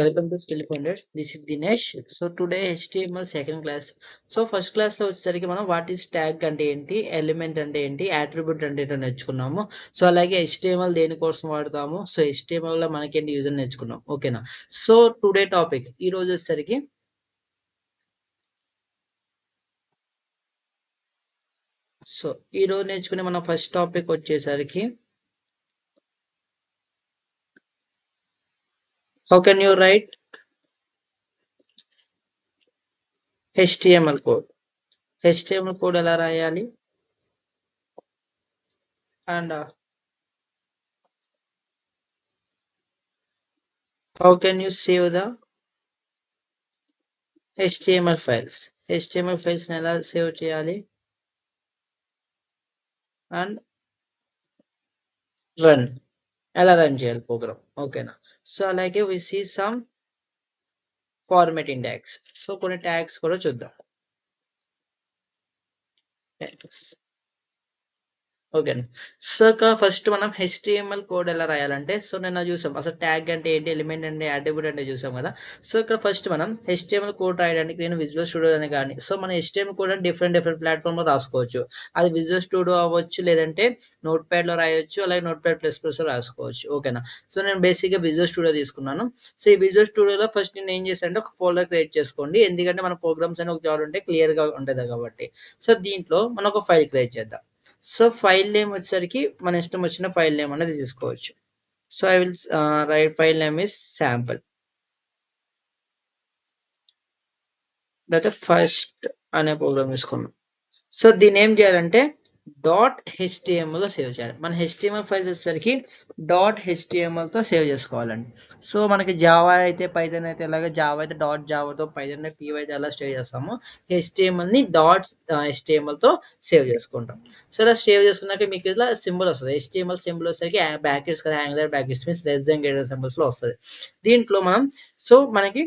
Welcome to Skill Founded. This is Dinesh. So today HTML second class. So first class లో వచ్చేసరికి మనం what is tag అంటే ఏంటి, element అంటే ఏంటి, అట్రిబ్యూట్ అంటే ఏంటో నేర్చుకున్నాము. సో అలాగే HTML దేనికోసం వాడతాము, సో HTML లో మనకేంటి యూజ్ అని నేర్చుకున్నాం. ఓకేనా. సో టుడే టాపిక్ ఈ రోజు వచ్చేసరికి ఈ రోజు నేర్చుకునే మన ఫస్ట్ టాపిక్ వచ్చేసరికి how can you right HTML code. HTML code ఎలా రాయాలి and how can you save the HTML files. HTML files ని ఎలా సేవ్ చేయాలి అండ్ రన్ ఎలా రన్ చేయాలి ప్రోగ్రామ్. ఓకేనా. సో అలాగే we see some formatting tags. So కొన్ని ట్యాగ్స్ కూడా చూద్దాం. ట్యాగ్స్ ఓకేనా. సో ఫస్ట్ మనం HTML కోడ్ ఎలా రాయాలంటే, సో నిన్న చూసాం అసలు ట్యాగ్ అంటే ఏంటి, ఎలిమెంట్ అంటే అట్రిబ్యూట్ అంటే చూసాం కదా. సో ఇక్కడ ఫస్ట్ మనం HTML కోడ్ రాయడానికి నేను విజువల్ స్టూడియో అని కానీ, సో మన HTML కోడ్ అని డిఫరెంట్ ప్లాట్ఫామ్ లో రాసుకోవచ్చు. అది విజువల్ స్టూడియో అవ్వచ్చు, లేదంటే నోట్ ప్యాడ్ లో రాయొచ్చు, అలాగే నోట్ ప్యాడ్ ప్లస్ ప్లస్ లో రాసుకోవచ్చు. ఓకేనా. సో నేను బేసిక్ గా విజువల్ స్టూడియో తీసుకున్నాను. సో ఈ విజువల్ స్టూడియోలో ఫస్ట్ నేను ఏం చేశానంటే ఒక ఫోల్డర్ క్రియేట్ చేసుకోండి, ఎందుకంటే మన ప్రోగ్రామ్స్ అని ఒక జాడ్ ఉంటే క్లియర్ గా ఉంటుంది కాబట్టి. సో దీంట్లో మనం ఒక ఫైల్ క్రియేట్ చేద్దాం. సో ఫైల్ నేమ్ వచ్చేసరికి మన ఇష్టం వచ్చిన ఫైల్ నేమ్ అనేది తీసుకోవచ్చు. So I will write file name is sample. లేకపోతే ఫస్ట్ అనే ప్రోగ్రామ్ తీసుకున్నాం. సో దీన్ని ఏం చేయాలంటే .html లో సేవ్ చేయాలి. మన HTML ఫైల్స్ వచ్చేసరికి .html తో సేవ్ చేసుకోవాలండి. సో మనకి జావా అయితే పైథాన్ అయితే ఎలాగ జావా అయితే .javaతో, పైథాన్ పీ అయితే ఎలా సేవ్ చేస్తామో HTML ని .html తో సేవ్ చేసుకుంటాం. సో ఇలా సేవ్ చేసుకున్నాక మీకు ఇలా సింబల్ వస్తుంది. HTML సింబల్ వచ్చేసరికి బ్రాకెట్స్ కదా, angular brackets means less than greater symbols లో వస్తుంది. దీంట్లో మనం మనకి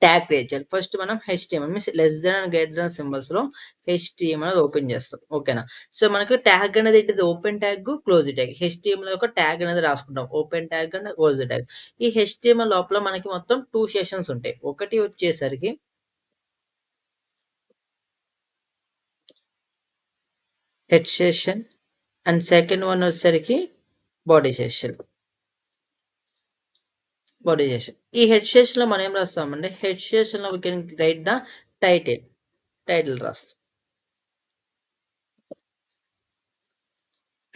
ట్యాగ్ క్రియేట్ చేయాలి. ఫస్ట్ మనం HTML means less than and greater than symbols లో HTML ఓపెన్ చేస్తాం. ఓకేనా. సో మనకు ట్యాగ్ అనేది ఏంటిది, open tag, close tag. HTML యొక్క ట్యాగ్ అనేది రాసుకుంటాం, open tag and close tag. ఈ HTML లోపల మనకి మొత్తం 2 సెషన్స్ ఉంటాయి. ఒకటి వచ్చేసరికి head session and second one వచ్చేసరికి బాడీ సెషన్. ఈ హెడ్ సెషన్ లో మనం ఏం రాస్తామంటే, హెడ్ సెషన్ లో we can write the title రాస్తాం,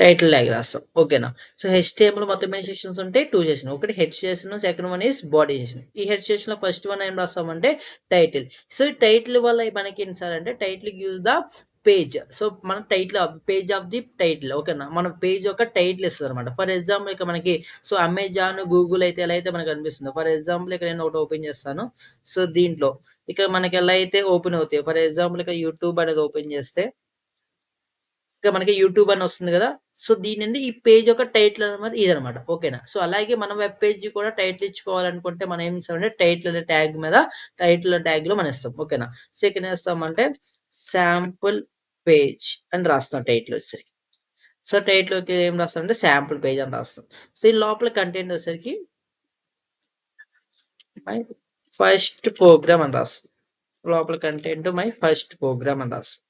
టైటిల్ ట్యాగ్ రాస్తాం. ఓకేనా. సో HTML మొత్తం ఎన్ని సెషన్స్ ఉంటాయి, 2 సెషన్. ఒకటి head session, second one is body session. ఈ హెడ్ సెషన్ లో ఫస్ట్ వన్ ఏం రాస్తామంటే టైటిల్. సో టైటిల్ వల్ల మనకి ఏం సార్ అంటే title gives the page. So మన title page of the title. ఓకేనా. మన పేజ్ యొక్క టైటిల్ ఇస్తుంది అనమాట. ఫర్ ఎగ్జాంపుల్ ఇక్కడ మనకి సో అమెజాన్, గూగుల్ అయితే ఎలా అయితే మనకు అనిపిస్తుందో, ఫర్ ఎగ్జాంపుల్ ఇక్కడ నేను ఒకటి ఓపెన్ చేస్తాను. సో దీంట్లో ఇక్కడ మనకి ఎలా అయితే ఓపెన్ అవుతాయి, ఫర్ ఎగ్జాంపుల్ ఇక్కడ యూట్యూబ్ అనేది ఓపెన్ చేస్తే ఇక మనకి యూట్యూబ్ అని వస్తుంది కదా. సో దీని నుండి ఈ పేజ్ యొక్క టైటిల్ అనేది ఇదనమాట. ఓకేనా. సో అలాగే మనం వెబ్ పేజ్ కూడా టైటిల్ ఇచ్చుకోవాలనుకుంటే మనం ఏం చేస్తామంటే టైటిల్ అనే ట్యాగ్ మీద టైటిల్ ట్యాగ్ లో మనం ఇస్తాం. ఓకేనా. సో ఇక్కడ ఏం చేస్తామంటే శాంపుల్ పేజ్ అని రాస్తాం టైటిల్ వచ్చేసరికి. సో టైటిల్ ఏం రాస్తామంటే శాంపుల్ పేజ్ అని రాస్తాం. సో ఈ లోపల కంటెంట్ వచ్చేసరికి మై ఫస్ట్ ప్రోగ్రామ్ అని రాస్తాం. లోపల కంటెంట్ మై ఫస్ట్ ప్రోగ్రామ్ అని రాస్తాం.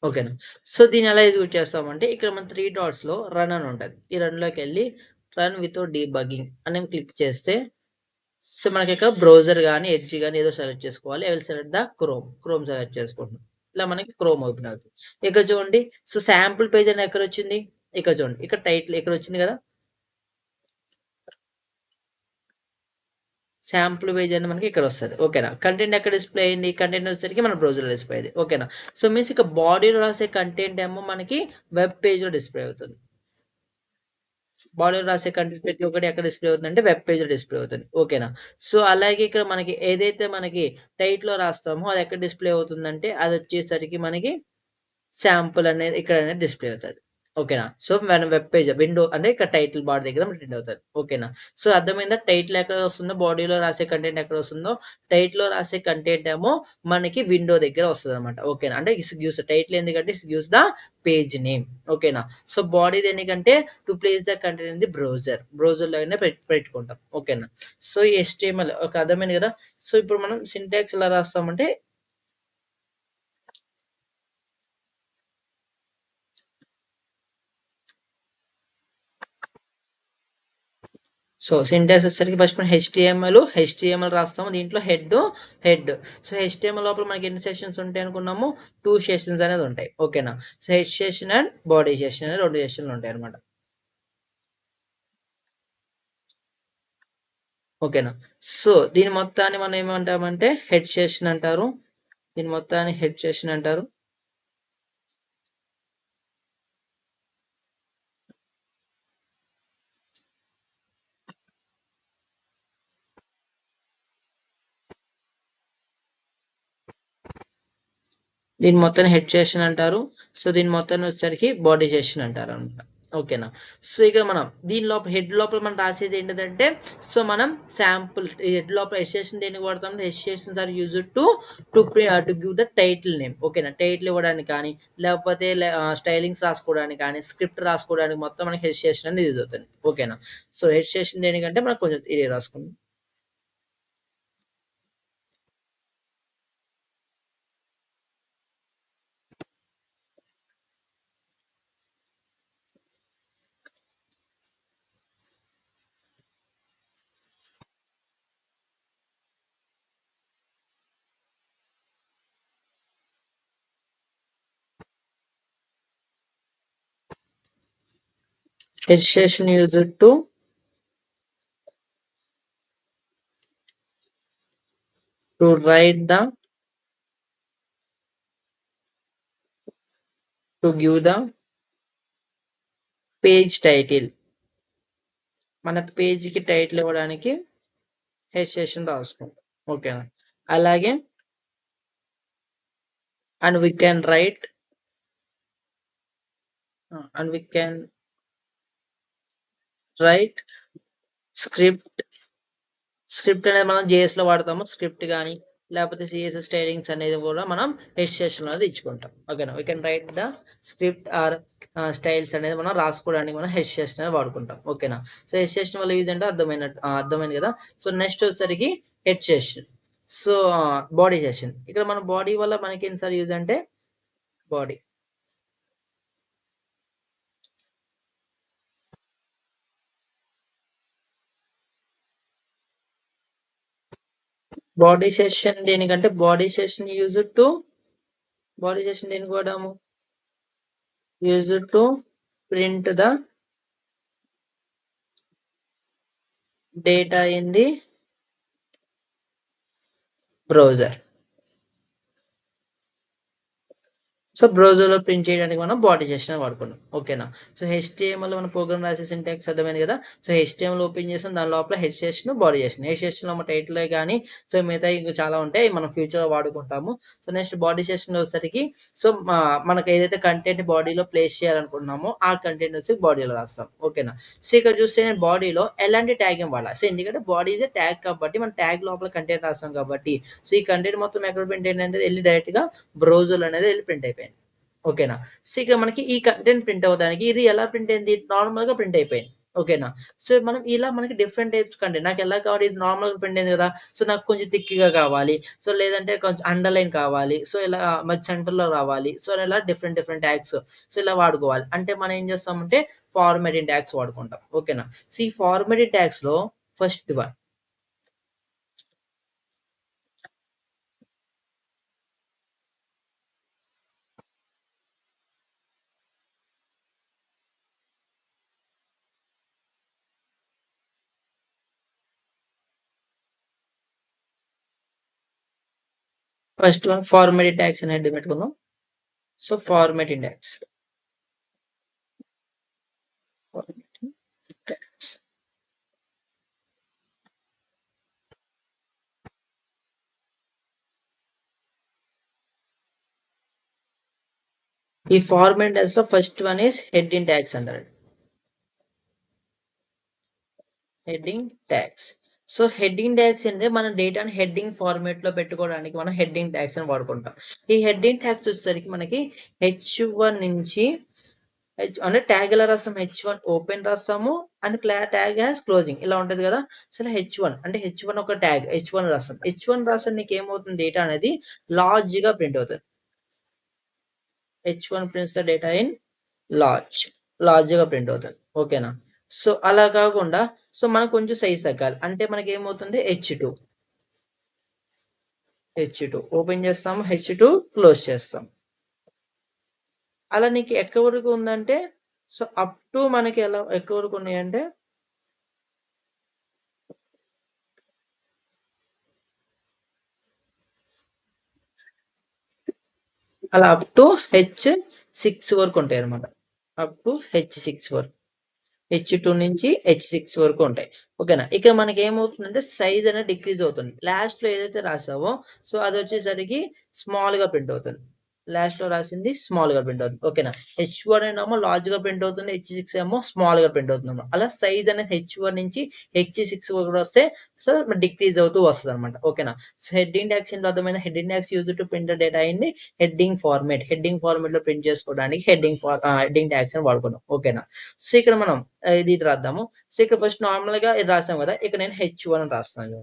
ఓకేనా. సో దీన్ని ఎలా ఎగ్జిక్యూట్ చేస్తామంటే ఇక్కడ మన 3 డాట్స్ లో రన్ అని ఉంటుంది. ఈ రన్ లోకి వెళ్ళి రన్ వితౌట్ డీబగ్గింగ్ అని క్లిక్ చేస్తే సో మనకి ఇక్కడ బ్రౌజర్ కానీ ఎడ్జ్ కానీ ఏదో సెలెక్ట్ చేసుకోవాలి. I will select the chrome select చేసుకుంటున్నాం. ఇలా మనకి క్రోమ్ ఓపెన్ అవుతుంది. ఇక్కడ చూడండి. సో శాంపుల్ పేజ్ అని ఎక్కడ వచ్చింది, ఇక్కడ చూడండి. ఇక్కడ టైటిల్ ఇక్కడ వచ్చింది కదా, శాంపుల్ పేజ్ అని మనకి ఇక్కడ వస్తుంది. ఓకేనా. కంటెంట్ ఎక్కడ డిస్ప్లే అయింది, కంటెంట్ వచ్చేసరికి మన బ్రౌజర్లో డిస్ప్లే అయింది. ఓకేనా. సో మీన్స్ ఇక బాడీలో రాసే కంటెంట్ ఏమో మనకి వెబ్ పేజ్లో డిస్ప్లే అవుతుంది. బాడీలో రాసే కంటెంట్ ప్రతి ఒక్కటి ఎక్కడ డిస్ప్లే అవుతుందంటే వెబ్ పేజ్లో డిస్ప్లే అవుతుంది. ఓకేనా. సో అలాగే ఇక్కడ మనకి ఏదైతే మనకి టైటిల్లో రాస్తామో అది ఎక్కడ డిస్ప్లే అవుతుందంటే అది వచ్చేసరికి మనకి శాంపుల్ అనేది ఇక్కడ అనేది డిస్ప్లే అవుతుంది. ఓకేనా. సో, మన వెబ్ పేజ్ విండో అంటే ఇక్కడ టైటిల్ బార్ దగ్గర ప్రింట్ అవుతది. ఓకేనా. సో, అర్థమైందా? టైటిల్ ఎక్కడ వస్తుందో, బాడీలో రాసే కంటెంట్ ఎక్కడ వస్తుందో, టైటిల్‌లో రాసే కంటెంట్ ఏమో మనకి విండో దగ్గర వస్తదనమాట. ఓకేనా. అంటే ఇట్స్ గివ్స్ టైటిల్ ఎందుకంటే it's gives the page name. ఓకేనా. సో, బాడీ దేనికంటే to place the content in the browser. బ్రౌజర్‌లోనే పెట్టుకుంటాం. ఓకేనా. సో, ఈ హెచ్‌టీఎంఎల్ ఓకే. అర్థమైంది గదా! సో, ఇప్పుడు మనం సింటాక్స్ ఎలా రాస్తామంటే సో, సింటాక్స్ వచ్చేసరికి ఫస్ట్ మనం హెచ్‌టీఎంఎల్ రాస్తాము. దీంట్లో హెడ్. సో, హెచ్‌టీఎంఎల్ లోపల మనకి ఎన్ని సెషన్స్ ఉంటాయనుకున్నాము? 2 సెషన్స్ అనేది ఉంటాయి. ఓకేనా. So, head session and body session అని 2 సెషన్‌లు ఉంటాయన్నమాట. ఓకేనా. సో, దీని మొత్తాన్ని మనం ఏమంటామంటే హెడ్ సెషన్ అంటారు. దీని మొత్తాన్ని హెడ్ సెషన్ అంటారు. దీన్ని మొత్తాన్ని హెడ్ సెషన్ అంటారు. సో, దీని మొత్తాన్ని వచ్చేసరికి బాడీ సెషన్ అంటారనమాట. ఓకేనా. సో, ఇక మనం దీని లోపల హెడ్ లోపల మనం రాసేది ఏంటిదంటే, సో, మనం శాంపుల్ ఈ హెడ్ లోపల హెడ్ సెషన్ దేనికి వాడతాం? Head sessions are used to give the title name. ఓకేనా. టైటిల్ ఇవ్వడానికి కానీ, లేకపోతే స్టైలింగ్స్ రాసుకోవడానికి కానీ, స్క్రిప్ట్ రాసుకోవడానికి మొత్తం మనకి హెడ్ సెషన్ అనేది యూజ్ అవుతుంది. ఓకేనా. సో, హెడ్ సెషన్ దేనికంటే మనకు కొంచెం ఇది రాసుకుందాం. Head section used to write the to give the page title. మన పేజ్‌కి టైటిల్ ఇవ్వడానికి హెడ్ సెషన్ రాసుకుంటాం. ఓకేనా. అలాగే and we can write and we can write script. Script అనేది మనం జేఎస్‌లో వాడతాము. స్క్రిప్ట్ గాని, లేపోతే సీఎస్ఎస్ స్టైలింగ్స్ అనేది గూడా మనం హెడ్ సెషన్‌లో అనేది ఇచ్చుకుంటాం. ఓకేనా. We can write the script or styles అనేది మనం రాసుకోవడానికి మనం హెడ్ సెషన్ అనేది వాడుకుంటాం. ఓకేనా. సో, హెడ్ సెషన్ వల్ల యూజ్ అంటే అర్థమైంది గదా! సో, నెక్స్ట్ వచ్చేసరికి head session. So, body session. ఇక్కడ మన బాడీ వల్ల మనకేంటి సార్ యూజ్ అంటే బాడీ. బాడీ సెషన్ దేనికంటే బాడీ సెషన్ బాడీ సెషన్ దేనికి వాడాము? Used to print the data in the browser. So, బ్రౌజర్‌లో ప్రింట్ చేయడానికి మనం బాడీ సెషన్ వాడుకున్నాం. ఓకేనా. సో, హెచ్‌టీఎంఎల్‌లో మనం ప్రోగ్రామ్ రాసే సింటాక్స్ అర్థమైంది గదా! సో, హెచ్‌టీఎంఎల్ ఓపెన్ చేసాం. దాని లోపల head session, body session. Head సెషన్‌లో మన టైటిలే గాని, సో, మిగతాయి ఇంకా చాలా ఉంటాయి. మనం ఫ్యూచర్‌లో వాడుకుంటాము. సో, నెక్స్ట్ బాడీ సెషన్‌లో వచ్చేసరికి సో, మనకు ఏదైతే కంటెంట్ బాడీలో ప్లేస్ చేయాలనుకుంటున్నామో, ఆ కంటెంట్ వచ్చి బాడీలో రాస్తాం. ఓకేనా. సో, ఇక్కడ చూస్తే నేను బాడీలో ఎలాంటి ట్యాగింగ్ వాడాల. సో, ఎందుకంటే బాడీ ఈస్ ఎ ట్యాగ్ కాబట్టి, మనం ట్యాగ్ లోపల కంటెంట్ రాస్తాం కాబట్టి, సో, ఈ కంటెంట్ మొత్తం ఎక్కడ ప్రింట్ అయిందంటే ఎళ్లి డైరెక్ట్‌గా బ్రౌజర్‌లో అనేది ఎళ్లి ప్రింట్ అయిపోయింది. ఓకేనా. సో, ఇక మనకి ఈ కంటెంట్ ప్రింట్ అవ్వడానికి ఇది ఎలా ప్రింట్ అయింది? నార్మల్‌గా ప్రింట్ అయిపోయింది. ఓకేనా. సో, మనం ఇలా మనకి డిఫరెంట్ టైప్స్ కంటెంట్ నాకెలా కావాలి? ఇది నార్మల్‌గా ప్రింట్ అయింది గదా! సో, నాకు కొంచెం థిక్‌గా కావాలి. సో, లేదంటే కొంచెం అండర్‌లైన్ కావాలి. సో, ఇలా మరి సెంటర్‌లో రావాలి. సో, ఇలా డిఫరెంట్ డిఫరెంట్ ట్యాగ్స్. సో, ఇలా వాడుకోవాలి. అంటే మనం ఏం చేస్తామంటే ఫార్మాటింగ్ ట్యాగ్స్ వాడుకుంటాం. ఓకేనా. సో, ఈ ఫార్మాటింగ్ ట్యాగ్స్‌లో ఫస్ట్ వన్ ఫార్మాటింగ్ ట్యాగ్స్ అని హెడ్ పెట్టుకుందాం. So, formatting tags. Formatting tags. ఈ ఫార్మాట్ ట్యాగ్స్ లో first one is heading tags అంటారు. Heading tags. So heading tags అంటే మన డేటాని హెడ్డింగ్ ఫార్మాట్ లో పెట్టుకోవడానికి మనం హెడ్డింగ్ ట్యాగ్స్ అని వాడుకుంటాం. ఈ హెడ్డింగ్ ట్యాగ్స్ వచ్చేసరికి మనకి H1 నుంచి అంటే ట్యాగ్ ఎలా రాస్తాం, H1 ఓపెన్ రాస్తాము అండ్ ట్యాగ్ హ్యాస్ క్లోజింగ్ ఇలా ఉంటది కదా. అసలు H1 అంటే H1 ఒక ట్యాగ్ H1 రాస్తాం. H1 రాస్తే నీకు ఏమవుతుంది, డేటా అనేది లార్జ్ గా ప్రింట్ అవుతుంది. H1 prints the data in large గా ప్రింట్ అవుతుంది. ఓకేనా. సో అలా కాకుండా సో మనకు కొంచెం సైజ్ తగ్గాలి అంటే మనకి ఏమవుతుంది, H2 ఓపెన్ చేస్తాము, H2 క్లోజ్ చేస్తాం. అలా నీకు ఎక్కడి వరకు ఉందంటే సో అప్ టు మనకి ఎలా ఎక్కడి వరకు ఉన్నాయంటే అలా అప్ టు H6 వరకు ఉంటాయి అనమాట. అప్ టు H6 వరకు, H2 నుంచి H6 వరకు ఉంటాయి. ఓకేనా. ఇక్కడ మనకి ఏమవుతుందంటే సైజ్ అనేది డిక్రీజ్ అవుతుంది. లాస్ట్ లో ఏదైతే రాసావో సో అది వచ్చేసరికి స్మాల్ గా ప్రింట్ అవుతుంది. లాస్ట్ లో రాసింది స్మాల్ గా ప్రింట్ అవుతుంది. ఓకేనా. H1 ఏమో లార్జ్ గా ప్రింట్ అవుతుంది, H6 ఏమో స్మాల్ గా ప్రింట్ అవుతుంది. అలా సైజ్ అనేది H1 నుంచి H6 వరకు వస్తే సో డిక్రీజ్ అవుతూ వస్తుంది అనమాట. ఓకేనా. సో హెడ్డింగ్ ట్యాగ్స్ ఏంటో అర్థమైన, heading tags use to print data అయింది హెడ్డింగ్ ఫార్మాట్ లో ప్రింట్ చేసుకోవడానికి హెడ్డింగ్ ట్యాగ్స్ అని వాడుకున్నాం. ఓకేనా. సో ఇక్కడ మనం ఇది రాద్దాము. సో ఇక్కడ ఫస్ట్ నార్మల్ గా ఇది రాసాం కదా, ఇక్కడ నేను H1 అని రాస్తాను.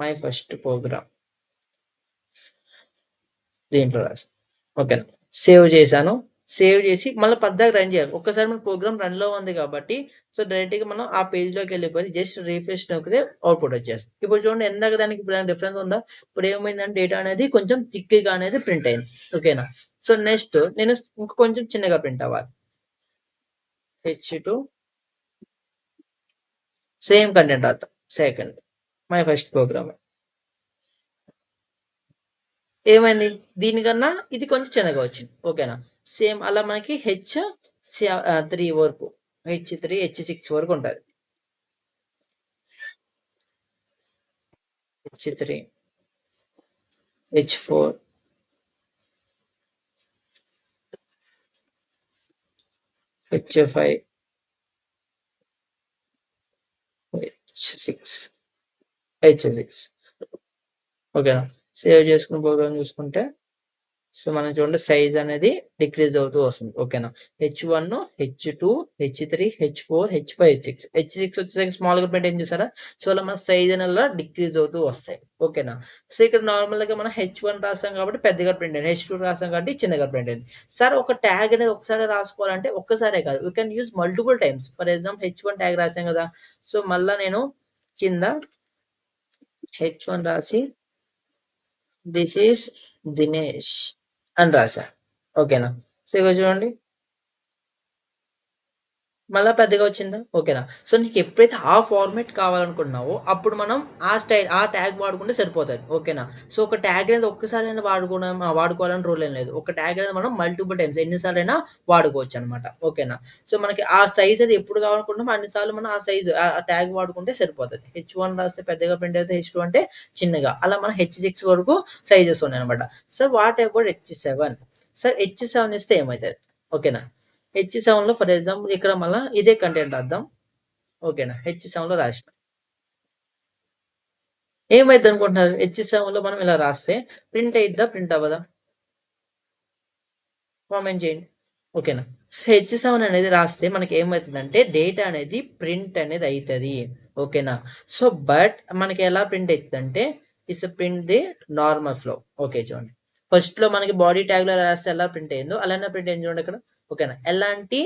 మై ఫస్ట్ ప్రోగ్రామ్ దీంట్లో రాస్తాను. ఓకేనా. సేవ్ చేశాను. సేవ్ చేసి మళ్ళీ పద్దాక రన్ చేయాలి. ఒక్కసారి మన ప్రోగ్రామ్ రన్ లో ఉంది కాబట్టి సో డైరెక్ట్ గా మనం ఆ పేజ్ లోకి వెళ్ళిపోయి జస్ట్ రిఫ్రెష్ నొక్కితే అవుట్పుట్ వచ్చేస్తుంది. ఇప్పుడు చూడండి ఎందాక దానికి డిఫరెన్స్ ఉందా. ఇప్పుడు ఏమైందంటే డేటా అనేది కొంచెం థిక్గా అనేది ప్రింట్ అయింది. ఓకేనా. సో నెక్స్ట్ నేను ఇంకా కొంచెం చిన్నగా ప్రింట్ అవ్వాలి. H2 సేమ్ కంటెంట్ రాద్దాం. సెకండ్ మై ఫస్ట్ ప్రోగ్రామ్ ఏమైంది, దీనికన్నా ఇది కొంచెం చిన్నగా వచ్చింది. ఓకేనా. సేమ్ అలా మనకి H3 వరకు, H6 వరకు ఉంటుంది. H3 H4 H5 H6. ఓకేనా. సేవ్ చేసుకుని ప్రోగ్రామ్ చూసుకుంటే సో మనం చూడండి సైజ్ అనేది డిక్రీజ్ అవుతూ వస్తుంది. ఓకేనా. H1 H2 H3 H4 H5 H6 వచ్చేసరికి స్మాల్ గా ప్రింట్ ఏం చేశారా. సో అలా మన సైజ్ అనేది డిక్రీజ్ అవుతూ వస్తాయి. ఓకేనా. సో ఇక్కడ నార్మల్ గా మనం H1 రాసాం కాబట్టి పెద్దగా ప్రింట్ అయింది, H2 రాసాం కాబట్టి చిన్నగా ప్రింట్ అయింది. సార్ ఒక ట్యాగ్ అనేది ఒకసారి రాసుకోవాలంటే ఒక్కసారే కాదు, you can use multiple times. For example H1 tag రాసాం కదా. సో మళ్ళా నేను కింద H1 రాసి దిస్ ఈస్ దినేష్ అని రాశా. ఓకేనా. సో ఇగో చూడండి మళ్ళా పెద్దగా వచ్చిందా. ఓకేనా. సో నీకు ఎప్పుడైతే ఆ ఫార్మాట్ కావాలనుకుంటున్నావో అప్పుడు మనం ఆ ట్యాగ్ వాడుకుంటే సరిపోతుంది. ఓకేనా. సో ఒక ట్యాగ్ అనేది ఒక్కసారైనా వాడుకోవాలని రూల్ ఏం లేదు. ఒక ట్యాగ్ అనేది మనం మల్టిపుల్ టైమ్స్ ఎన్నిసార్లు అయినా వాడుకోవచ్చు అనమాట. ఓకేనా. సో మనకి ఆ సైజ్ అది ఎప్పుడు కావాలనుకుంటున్నామో అన్నిసార్లు మనం ఆ సైజ్ ఆ ట్యాగ్ వాడుకుంటే సరిపోతుంది. H1 రాస్తే పెద్దగా ప్రింట్ అయితే, H2 అంటే చిన్నగా, అలా మన H6 వరకు సైజెస్ ఉన్నాయి అనమాట. So what about H7. Sir H7 ఇస్తే ఏమవుతుంది. ఓకేనా. H7 లో ఫర్ ఎగ్జాంపుల్ ఇక్కడ మళ్ళీ ఇదే కంటెంట్ రాద్దాం. ఓకేనా. H7 లో రాసిన ఏమైంది అనుకుంటున్నారు. H7 లో మనం ఇలా రాస్తే ప్రింట్ అయిద్దా, ప్రింట్ అవ్వదా, కామెంట్ చేయండి. ఓకేనా. సో H7 అనేది రాస్తే మనకి ఏమవుతుందంటే డేటా అనేది ప్రింట్ అనేది అవుతుంది. ఓకేనా. సో బట్ మనకి ఎలా ప్రింట్ అవుతుందంటే it's print the normal flow. Okay చూడండి ఫస్ట్ లో మనకి బాడీ ట్యాగ్ లో రాస్తే ఎలా ప్రింట్ అయ్యిందో అలానే ప్రింట్ అయింది చూడండి ఇక్కడ. ఓకేనా. ఎలాంటి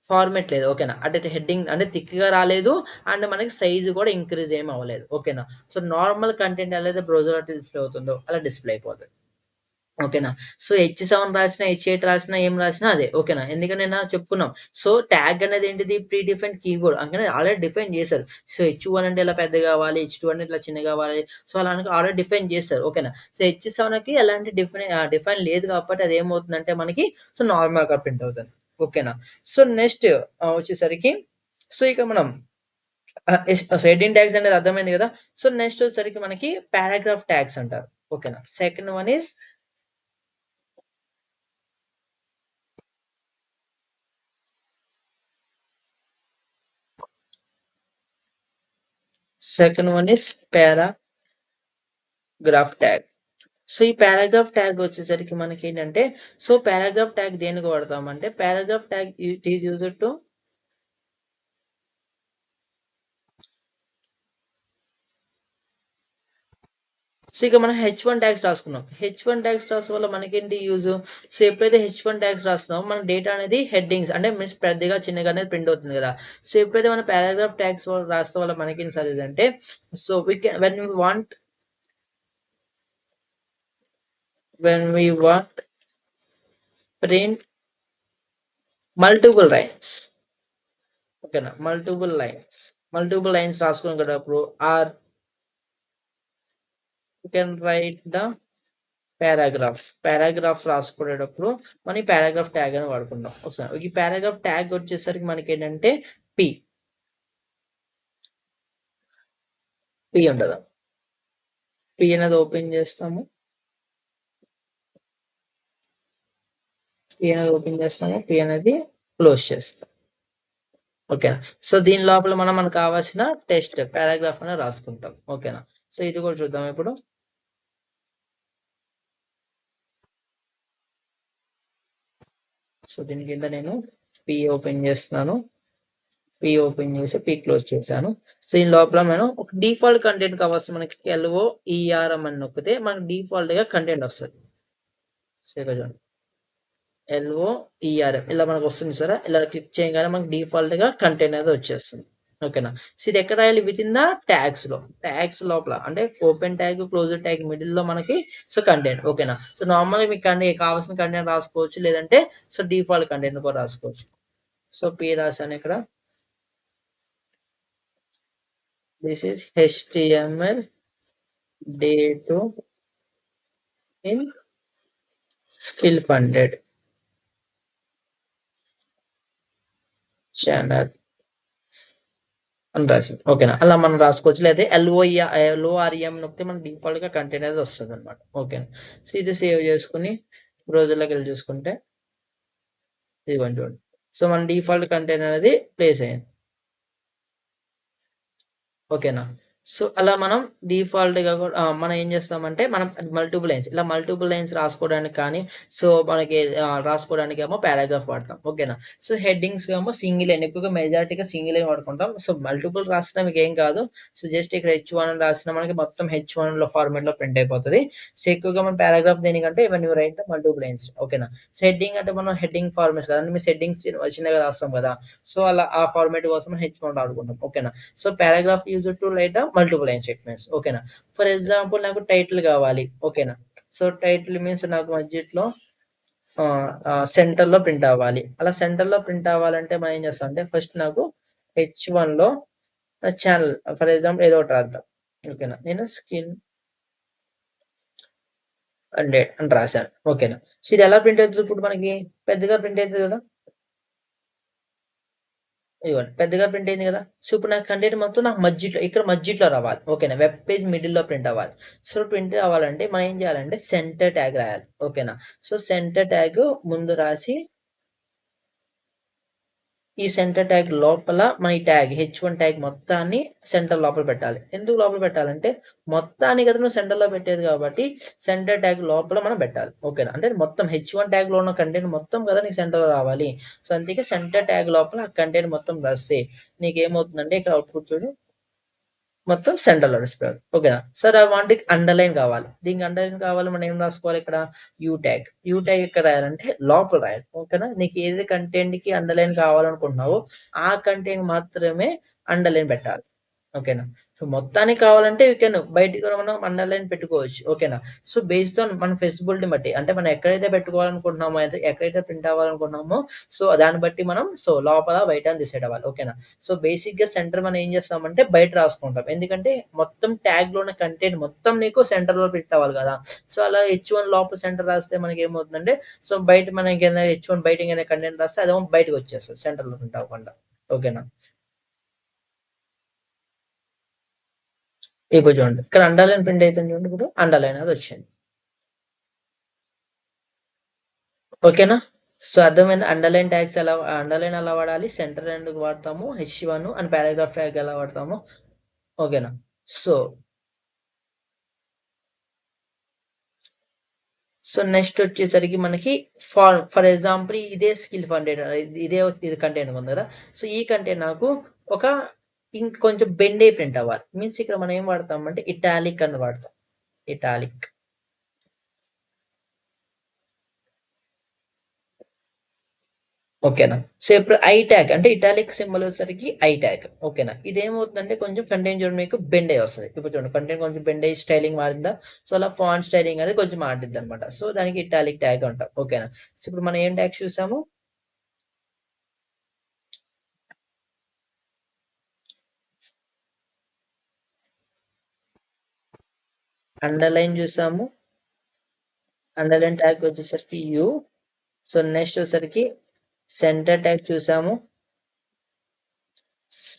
ఫార్మేట్ లేదు. ఓకేనా. అంటే హెడ్డింగ్ అంటే థిక్ గా రాలేదు అండ్ మనకి సైజు కూడా ఇంక్రీజ్ ఏమి అవ్వలేదు. ఓకేనా. సో నార్మల్ కంటెంట్ ఎలా అయితే బ్రౌజర్ డిస్ప్లే అవుతుందో అలా డిస్ప్లే అయిపోతుంది. ఓకేనా. సో H7 రాసినా, H8 రాసినా, ఏం రాసినా అదే. ఓకేనా. ఎందుకంటే చెప్పుకున్నాం. సో ట్యాగ్ అనేది ఏంటిది, ప్రీ డిఫైన్డ్ కీబోర్డ్ అందుకని ఆల్రెడీ డిఫైన్ చేశారు. సో H1 అంటే ఇలా పెద్ద కావాలి, H2 అంటే ఇట్లా చిన్న కావాలి. సో అలా ఆల్రెడీ డిఫైన్ చేస్తారు. ఓకేనా. సో H7కి ఎలాంటి డిఫైన్ లేదు కాబట్టి అది ఏమవుతుందంటే మనకి సో నార్మల్ గా ప్రింట్ అవుతుంది. ఓకేనా. సో నెక్స్ట్ వచ్చేసరికి సో ఇక మనం హెడ్డింగ్ ట్యాగ్స్ అనేది అర్థమైంది కదా. సో నెక్స్ట్ వచ్చేసరికి మనకి పారాగ్రాఫ్ ట్యాగ్స్ అంటారు. ఓకేనా. Second one is second one is paragraph tag. So ఈ పారాగ్రాఫ్ ట్యాగ్ వచ్చేసరికి మనకి ఏంటంటే, సో పారాగ్రాఫ్ ట్యాగ్ దేనికి వాడతామంటే, paragraph tag it is used to so ఇక మనం H1 ట్యాగ్స్ రాసుకున్నాం. H1 ట్యాగ్స్ రాసడం వల్ల మనకేంటి యూజ్? సో ఎప్పుడైతే H1 ట్యాగ్స్ రాస్తున్నామో మన డేటా అనేది హెడ్డింగ్స్ అంటే మీన్స్ పెద్దగా చిన్నగా అనేది ప్రింట్ అవుతుంది కదా. సో ఎప్పుడైతే మన పారాగ్రాఫ్ ట్యాగ్స్ రాస్తాం వల్ల మనకేం సార్ అంటే, so we can when we want print multiple lines, ఓకేనా, మల్టిపుల్ లైన్స్ రాసుకునేటప్పుడు or you can write the paragraph రాసుకునేటప్పుడు మనం ఈ పారాగ్రాఫ్ ట్యాగ్ అని వాడుకుంటాం. ఒకసారి ఈ పారాగ్రాఫ్ ట్యాగ్ వచ్చేసరికి మనకి ఏంటంటే పి ఉండదు. పి అనేది ఓపెన్ చేస్తాము, పి అనేది క్లోజ్ చేస్తాం. ఓకేనా. సో దీని లోపల మనకు కావాల్సిన టెక్స్ట్ పారాగ్రాఫ్ అనేది రాసుకుంటాం. ఓకేనా. సో ఇది కూడా చూద్దాం ఇప్పుడు. సో దీని కింద నేను పి ఓపెన్ చేస్తున్నాను, పి ఓపెన్ చేసి పి క్లోజ్ చేశాను. సో దీని లోపల మనం ఒక డిఫాల్ట్ కంటెంట్ కావాల్సి మనకి LOERM అని నొక్కితే మనకి డిఫాల్ట్ గా కంటెంట్ వస్తుంది. సో ఇక్కడ చూడండి LOERM ఇలా మనకు వస్తుంది సార్. ఇలా క్లిక్ చేయగానే మనకి డిఫాల్ట్ గా కంటెంట్ అనేది వచ్చేస్తుంది. ఓకేనా. సో ఇది ఎక్కడ రాయాలి? విత్ ఇన్ ద ట్యాగ్స్ లోపల అంటే open tag, close tag middle లో మనకి సో కంటెంట్. ఓకేనా. సో నార్మల్గా మీకు కావాల్సిన కంటెంట్ రాసుకోవచ్చు, లేదంటే సో డిఫాల్ట్ కంటెంట్ కూడా రాసుకోవచ్చు. సో పి రాశాను ఇక్కడ. This is HTML day 2 in skill funded channel అని రాసి. ఓకేనా. అలా మనం రాసుకోవచ్చు, లేదా LOREM నొక్కితే మనకి డిఫాల్ట్ గా కంటెంట్ అనేది వస్తుంది అనమాట. ఓకేనా. సో ఇది సేవ్ చేసుకుని బ్రౌజర్లోకి వెళ్ళి చూసుకుంటే ఇదిగోండి చూడండి. సో మన డిఫాల్ట్ కంటెంట్ అనేది ప్లేస్ అయ్యింది. ఓకేనా. సో అలా మనం డిఫాల్ట్ గా కూడా మనం ఏం చేస్తామంటే, మనం మల్టిపుల్ లైన్స్ రాసుకోవడానికి కానీ, సో మనకి రాసుకోవడానికి ఏమో పారాగ్రాఫ్ వాడతాం. ఓకేనా. సో హెడ్డింగ్స్ ఏమో సింగిల్ లైన్, ఎక్కువగా మెజారిటీగా సింగిల్ లైన్ వాడుకుంటాం. సో మల్టిపుల్ రాసినా మీకు ఏం కాదు. సో జస్ట్ ఇక్కడ H1 రాసినా మనకి మొత్తం H1 లో ఫార్మాట్ లో ప్రింట్ అయిపోతుంది. సో ఎక్కువగా మన పారాగ్రాఫ్ దేనికంటే ఇవన్నీ రైట్ మల్టిపుల్ లైన్స్. ఓకేనా. సో హెడ్డింగ్ అంటే మనం హెడ్డింగ్ ఫార్మాట్స్ కదా, మీ హెడ్డింగ్స్ చిన్నగా రాస్తాం కదా. సో అలా ఆ ఫార్మాట్ కోసం H1 వాడుకుంటాం. ఓకేనా. So paragraph use to right multiple line statements. ఓకేనా. ఫర్ ఎగ్జాంపుల్ నాకు టైటిల్ కావాలి. ఓకేనా. సో టైటిల్ మీన్స్ నాకు మధ్యలో సెంటర్ లో ప్రింట్ అవ్వాలి. అలా సెంటర్ లో ప్రింట్ అవ్వాలంటే మనం ఏం చేస్తాం అంటే, ఫస్ట్ నాకు H1 లో ఛానల్ ఫర్ ఎగ్జాంపుల్ ఏదో ఒకటి రాద్దాం. ఓకేనా. నేను స్కిన్ 100 అని రాశాను. ఓకేనా. సో ఇది ఎలా ప్రింట్ అవుతుంది? ఇప్పుడు మనకి పెద్దగా ప్రింట్ అవుతుంది కదా, ఇవ్వండి పెద్దగా ప్రింట్ అయింది కదా. సో ఇప్పుడు నాకు కంటెంట్ మొత్తం నాకు మధ్యలో రావాలి. ఓకేనా. వెబ్ పేజ్ మిడిల్ లో ప్రింట్ అవ్వాలి. సో ప్రింట్ అవ్వాలంటే మనం ఏం చేయాలంటే సెంటర్ ట్యాగ్ రాయాలి. ఓకేనా. సో సెంటర్ ట్యాగ్ ముందు రాసి ఈ సెంటర్ ట్యాగ్ లోపల మన ఈ ట్యాగ్ H1 ట్యాగ్ మొత్తాన్ని సెంటర్ లోపల పెట్టాలి. ఎందుకు లోపల పెట్టాలంటే మొత్తాన్ని కదా నువ్వు సెంటర్ లో పెట్టేది కాబట్టి సెంటర్ ట్యాగ్ లోపల మనం పెట్టాలి. ఓకేనా. అంటే మొత్తం H1 ట్యాగ్ లో ఉన్న కంటెంట్ మొత్తం కదా నీకు సెంటర్ లో రావాలి. సో అందుకే సెంటర్ ట్యాగ్ లోపల ఆ కంటెంట్ మొత్తం రాస్తే నీకు ఏమవుతుందంటే ఇక్కడ అవుట్పుట్ చూడు మొత్తం సెంటర్ లో డిస్ప్లే. ఓకేనా. సార్ ఆ వాటికి అండర్లైన్ కావాలి. దీనికి అండర్లైన్ కావాలి, మనం ఏం రాసుకోవాలి ఇక్కడ యూ ట్యాగ్ ఎక్కడ రాయాలంటే లోపల రాయాలి. ఓకేనా. నీకు ఏది కంటెంట్ కి అండర్లైన్ కావాలనుకుంటున్నావో ఆ కంటెంట్ మాత్రమే అండర్లైన్ పెట్టాలి. ఓకేనా. సో మొత్తానికి కావాలంటే యూ కెన్ బయటికి మనం అండర్లైన్ పెట్టుకోవచ్చు. ఓకేనా. సో బేస్డ్ ఆన్ మన ఫెసిబిలిటీ బట్టి, అంటే మనం ఎక్కడైతే పెట్టుకోవాలనుకుంటున్నామో, ఎక్కడైతే ప్రింట్ అవ్వాలనుకుంటున్నామో సో దాన్ని బట్టి మనం సో లోపల బయట డిసైడ్ అవ్వాలి. ఓకేనా. సో బేసిక్ గా సెంటర్ మనం ఏం చేస్తామంటే బయట రాసుకుంటాం, ఎందుకంటే మొత్తం ట్యాగ్ లో ఉన్న కంటెంట్ మొత్తం నీకు సెంటర్ లో ప్రింట్ అవ్వాలి కదా. సో అలా H1 లోపల సెంటర్ రాస్తే మనకి ఏమవుతుందంటే, సో బయట మనకి H1 బయట కంటెంట్ రాస్తే అదేమో బయటకు వచ్చేస్తుంది సెంటర్ లో ప్రింట్ అవ్వకుండా. ఓకేనా. ఇప్పుడు చూడండి ఇక్కడ అండర్లైన్ ప్రింట్ అవుతుంది చూడండి. ఇప్పుడు అండర్లైన్ అది వచ్చింది. ఓకేనా. సో అర్థమైంది అండర్లైన్ ట్యాగ్స్ అండర్లైన్ ఎలా వాడాలి, సెంటర్ ఎందుకు వాడతాము, H1 అండ్ పారాగ్రాఫ్ ట్యాగ్ ఎలా వాడతాము. ఓకేనా. సో నెక్స్ట్ వచ్చేసరికి మనకి ఫర్ ఎగ్జాంపుల్ ఇదే స్కిల్ కంటైనర్ ఇది కంటైనర్ ఉంది కదా. సో ఈ కంటైనర్ నాకు ఒక ఇంకొంచెం బెండ్ అయి ప్రింట్ అవ్వాలి. మీన్స్ ఇక్కడ మనం ఏం వాడతామంటే ఇటాలిక్ అని వాడతాం. ఇటాలిక్. ఓకేనా. సో ఇప్పుడు ఐ ట్యాగ్ అంటే ఇటాలిక్ సింబల్ వచ్చేసరికి ఐ ట్యాగ్. ఓకేనా. ఇదేమవుతుందంటే కొంచెం కంటెంట్ చూడండి మీకు బెండ్ అయ్యి వస్తది. ఇప్పుడు చూడండి కంటెంట్ కొంచెం బెండ్ అయ్యి స్టైలింగ్ మారిందా. సో అలా ఫాంట్ స్టైలింగ్ అనేది కొంచెం మారిద్దనమాట. సో దానికి ఇటాలిక్ ట్యాగ్ అంటాం. ఓకేనా. సో ఇప్పుడు మనం ఏం ట్యాగ్స్ చూసాము? అండర్‌లైన్ చూసాము. అండర్‌లైన్ ట్యాగ్ వచ్చేసరికి యూ. సో నెక్స్ట్ వచ్చేసరికి సెంటర్ ట్యాగ్ చూసాము.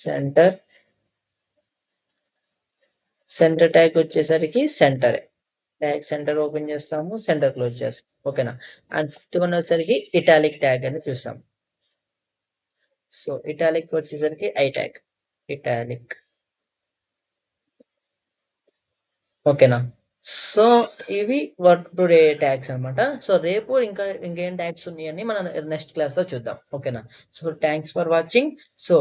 సెంటర్. సెంటర్ ట్యాగ్ వచ్చేసరికి సెంటరే. ట్యాగ్ సెంటర్ ఓపెన్ చేస్తాము. సెంటర్ క్లోజ్ చేస్తాం. ఓకేనా. అండ్ ఫిఫ్త్ వన్ వచ్చేసరికి ఇటాలిక్ ట్యాగ్ అని చూసాం. సో ఇటాలిక్ వచ్చేసరికి ఐ ట్యాగ్. ఇటాలిక్. ఓకేనా. సో ఇవి వర్క్ టుడే ట్యాగ్స్ అనమాట. సో రేపు ఇంకేం ట్యాగ్స్ ఉన్నాయని మనం నెక్స్ట్ క్లాస్‌లో చూద్దాం. ఓకేనా. So thanks for watching. So